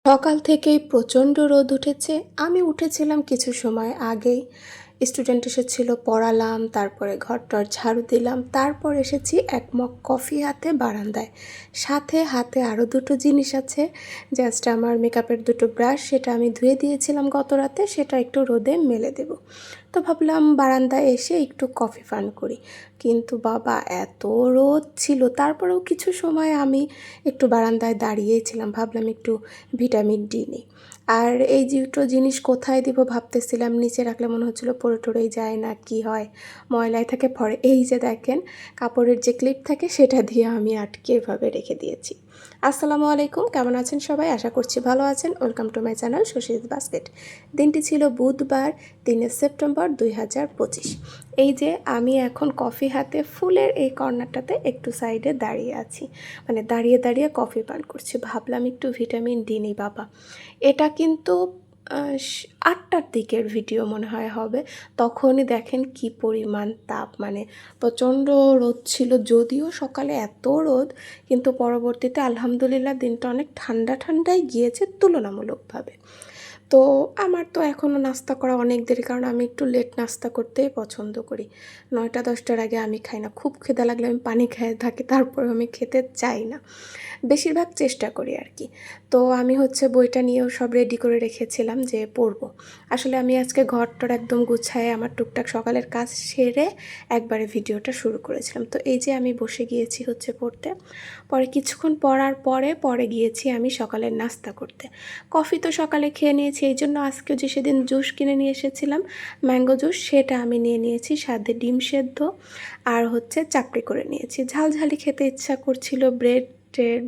সকাল থেকেই প্রচণ্ড রোদ উঠেছে। আমি উঠেছিলাম কিছু সময় আগেই। স্টুডেন্ট এসেছিল, পড়ালাম, তারপরে ঘর-টর ঝাড়ু দিলাম। তারপর এসেছি এক মগ কফি হাতে বারান্দায়। সাথে হাতে আরও দুটো জিনিস আছে। জাস্ট আমার মেকআপের দুটো ব্রাশ, সেটা আমি ধুয়ে দিয়েছিলাম গত রাতে, সেটা একটু রোদে মেলে দেব। তো ভাবলাম বারান্দায় এসে একটু কফি পান করি। কিন্তু বাবা এত রোদ ছিল, তারপরেও কিছু সময় আমি একটু বারান্দায় দাঁড়িয়েছিলাম, ভাবলাম একটু ভিটামিন ডি নিই। আর এই দুটো জিনিস কোথায় দিব ভাবতেছিলাম, নিচে রাখলে মনে হচ্ছিলো পড়ে টরেই যায় না, কি হয়, ময়লায় থাকে পরে। এই যে দেখেন, কাপড়ের যে ক্লিপ থাকে সেটা দিয়ে আমি আটকে এভাবে রেখে দিয়েছি। আসসালামু আলাইকুম, কেমন আছেন সবাই? আশা করছি ভালো আছেন। Welcome to my channel Shashi's basket. দিনটি ছিল বুধবার, 3 সেপ্টেম্বর 2025। এই যে আমি এখন কফি হাতে ফুলের এই কর্নারটাতে একটু সাইডে দাঁড়িয়ে আছি, মানে দাঁড়িয়ে দাঁড়িয়ে কফি পান করছি। ভাবলাম একটু ভিটামিন ডি নিই বাবা। এটা কিন্তু 8টার দিকের ভিডিও মনে হয় হবে। তখনই দেখেন কি পরিমাণ তাপ, মানে প্রচণ্ড রোদ ছিল। যদিও সকালে এত রোদ, কিন্তু পরবর্তীতে আলহামদুলিল্লাহ দিনটা অনেক ঠান্ডা ঠান্ডাই গিয়েছে তুলনামূলকভাবে। তো আমার তো এখনও নাস্তা করা অনেক দেরি, কারণ আমি একটু লেট নাস্তা করতেই পছন্দ করি। 9টা-10টার আগে আমি খাই না। খুব খিদে লাগলে আমি পানি খেয়ে থাকি, তারপরেও আমি খেতে চাই না। বেশিরভাগ চেষ্টা করি আর কি। তো আমি বইটা নিয়েও সব রেডি করে রেখেছিলাম যে পড়ব। আসলে আমি আজকে ঘর-টর একদম গুছায়ে আমার টুকটাক সকালের কাজ সেরে একবারে ভিডিওটা শুরু করেছিলাম। তো এই যে আমি বসে গিয়েছি পড়তে। পরে কিছুক্ষণ পড়ার পরে গিয়েছি আমি সকালের নাস্তা করতে। কফি তো সকালে খেয়ে নিয়েছি, এই জন্য আজকেও যে সেদিন জুস কিনে নিয়ে এসেছিলাম, ম্যাঙ্গো জুস, সেটা আমি নিয়ে নিয়েছি। সাথে ডিম সেদ্ধ আর চাপড়ি করে নিয়েছি। ঝালঝালি খেতে ইচ্ছা করছিল, ব্রেড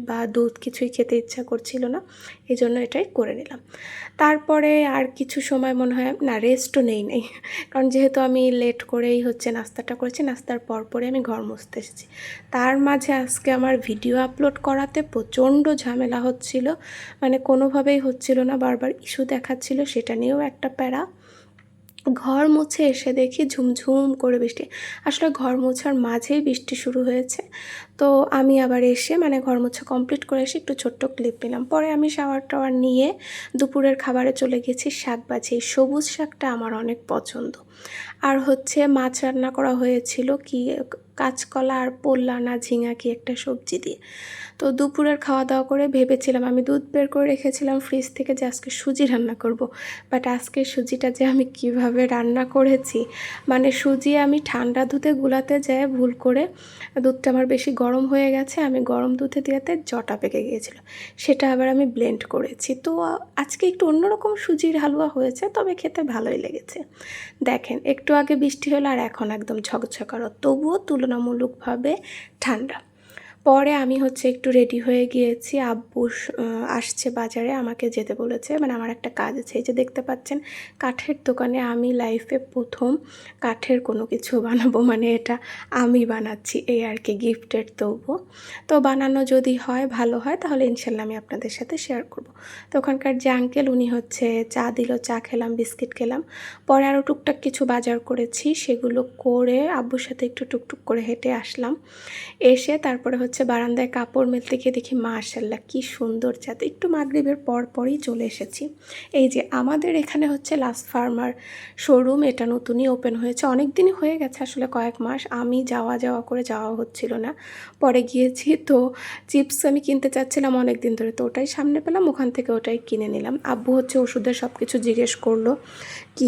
বা দুধ কিছুই খেতে ইচ্ছা করছিল না, এই জন্য এটাই করে নিলাম। তারপরে আর কিছু সময় মনে হয় না, রেস্টও নেই, কারণ যেহেতু আমি লেট করেই নাস্তাটা করেছি, নাস্তার পরে আমি ঘর মুছতে এসেছি। তার মাঝে আজকে আমার ভিডিও আপলোড করাতে প্রচণ্ড ঝামেলা হচ্ছিল, মানে কোনোভাবেই হচ্ছিল না, বারবার ইস্যু দেখাচ্ছিল, সেটা নিয়েও একটা প্যারা। ঘর মুছে এসে দেখি ঝুমঝুম করে বৃষ্টি। আসলে ঘর মোছার মাঝেই বৃষ্টি শুরু হয়েছে। তো আমি আবার এসে, মানে ঘর মোছা কমপ্লিট করে এসে একটু ছোট্ট ক্লিপ নিলাম। পরে আমি শাওয়ার-টাওয়ার নিয়ে দুপুরের খাবারে চলে গেছি শাক বাছি। এই সবুজ শাকটা আমার অনেক পছন্দ। আর মাছ রান্না করা হয়েছিল কি কাঁচকলা আর পোল্লা না ঝিঙা কি একটা সবজি দিয়ে। তো দুপুরের খাওয়া দাওয়া করে ভেবেছিলাম, আমি দুধ বের করে রেখেছিলাম ফ্রিজ থেকে, যে আজকে সুজি রান্না করব। বাট আজকে সুজিটা যে আমি কিভাবে রান্না করেছি, মানে সুজি আমি ঠান্ডা দুধে গুলাতে যেয়ে ভুল করে দুধটা আমার বেশি গরম হয়ে গেছে, আমি গরম দুধে দিয়েতে জটা পেকে গিয়েছিল, সেটা আবার আমি ব্লেন্ড করেছি। তো আজকে একটু অন্যরকম সুজির হালুয়া হয়েছে, তবে খেতে ভালোই লেগেছে। দেখেন, একটু আগে বৃষ্টি হলো আর এখন একদম ঝকঝকারো, তবুও তুলনামূলকভাবে ঠান্ডা। পরে আমি একটু রেডি হয়ে গিয়েছি। আব্বু আসছে বাজারে, আমাকে যেতে বলেছে, মানে আমার একটা কাজ আছে। এই যে দেখতে পাচ্ছেন, কাঠের দোকানে আমি লাইফে প্রথম কাঠের কোনো কিছু বানাবো, মানে এটা আমি বানাচ্ছি, এই আর কি, গিফটের তবু। তো বানানো যদি হয়, ভালো হয়, তাহলে ইনশাল্লাহ আমি আপনাদের সাথে শেয়ার করব। তো ওখানকার যে আঙ্কেল, উনি চা দিল, চা খেলাম, বিস্কিট খেলাম। পরে আরও টুকটাক কিছু বাজার করেছি, সেগুলো করে আব্বুর সাথে একটু টুকটুক করে হেঁটে আসলাম। এসে তারপরে বারান্দায় কাপড় মেলতে গিয়ে দেখি মাশাআল্লাহ কি সুন্দর চাঁদ। একটু মাগরিবের পরই চলে এসেছি। এই যে আমাদের এখানে লাস্ট ফার্মার শোরুম, এটা নতুনই ওপেন হয়েছে, অনেক দিনই হয়ে গেছে, আসলে কয়েক মাস। আমি যাওয়া করে যাওয়া হচ্ছিল না, পরে গিয়েছি। তো চিপস আমি কিনতে চাচ্ছিলাম অনেক দিন ধরে, তো ওটাই সামনে পেলাম, ওখান থেকে ওটাই কিনে নিলাম। আব্বু ওষুধের সব কিছু জিজ্ঞেস করলো, কি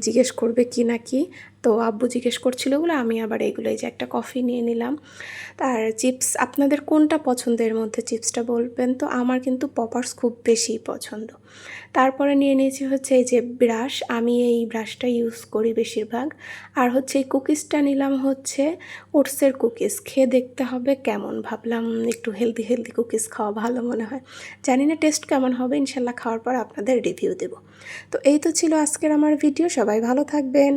জিজ্ঞেস করবে কি না কি। তো আব্বু জিজ্ঞেস করছিল ওগুলো, আমি আবার এইগুলো, এই যে একটা কফি নিয়ে নিলাম। আর চিপস, আপনাদের কোনটা পছন্দের মধ্যে চিপসটা বলবেন তো। আমার কিন্তু পপার্স খুব বেশি পছন্দ। তারপরে নিয়ে নিয়েছি এই যে ব্রাশ, আমি এই ব্রাশটা ইউজ করি বেশিরভাগ। আর এই কুকিজটা নিলাম ওটসের কুকিজ, খেয়ে দেখতে হবে কেমন। ভাবলাম একটু হেলদি কুকিজ খাওয়া ভালো মনে হয়, জানি না টেস্ট কেমন হবে, ইনশাল্লাহ খাওয়ার পর আপনাদের রিভিউ দেব। তো এই তো ছিল আজকের আমার ভিডিও, সবাই ভালো থাকবেন।